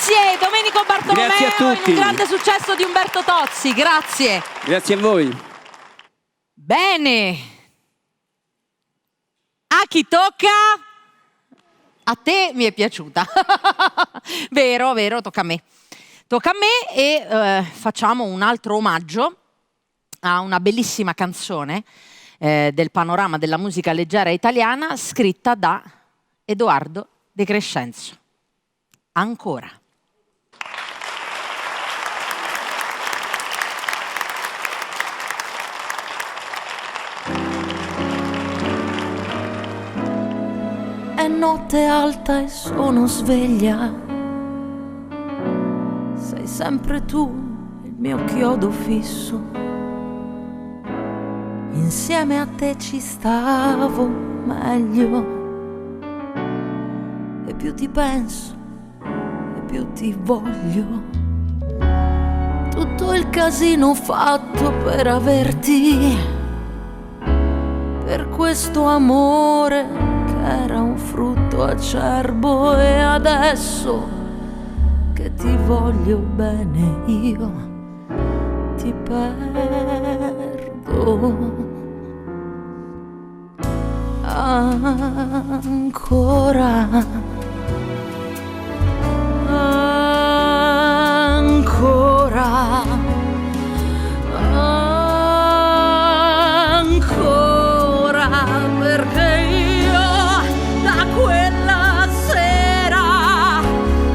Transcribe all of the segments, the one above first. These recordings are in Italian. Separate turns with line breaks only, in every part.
Grazie Domenico Bartolomeo,
Grazie a tutti.
il grande successo di Umberto Tozzi, grazie.
Grazie a voi.
Bene. A chi tocca? A te mi è piaciuta. Vero, tocca a me. Tocca a me e facciamo un altro omaggio a una bellissima canzone del panorama della musica leggera italiana scritta da Edoardo De Crescenzo. Ancora.
È notte alta e sono sveglia. Sei sempre tu, il mio chiodo fisso. Insieme a te ci stavo meglio. E più ti penso, e più ti voglio. Tutto il casino fatto per averti, per questo amore che era un frutto acerbo. E adesso che ti voglio bene io ti perdo. Ancora, ancora, ancora, perché io da quella sera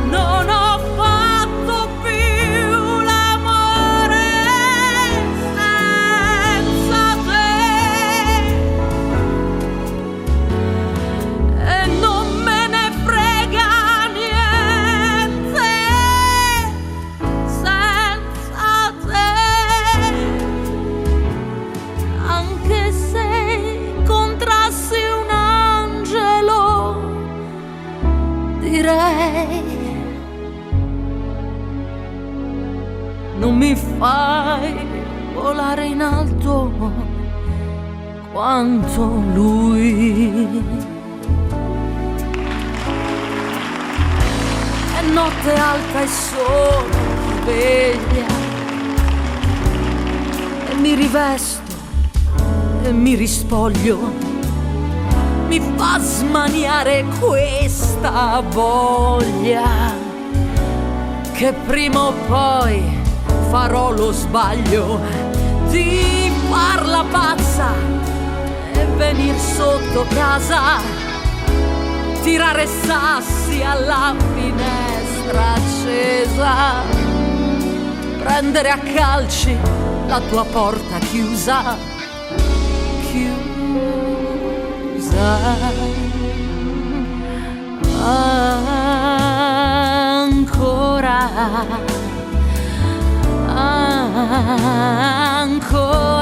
non ho fatto più l'amore senza te. E non me ne frega niente senza te. Anche se incontrassi un angelo, direi: non mi fai volare in alto quanto lui. È notte alta e sono sveglia e mi rivesto e mi rispoglio. Mi fa smaniare questa voglia che prima o poi farò lo sbaglio di farla pazza e venir sotto casa, tirare sassi alla finestra accesa, prendere a calci la tua porta chiusa, chiusa. Ancora, ancora.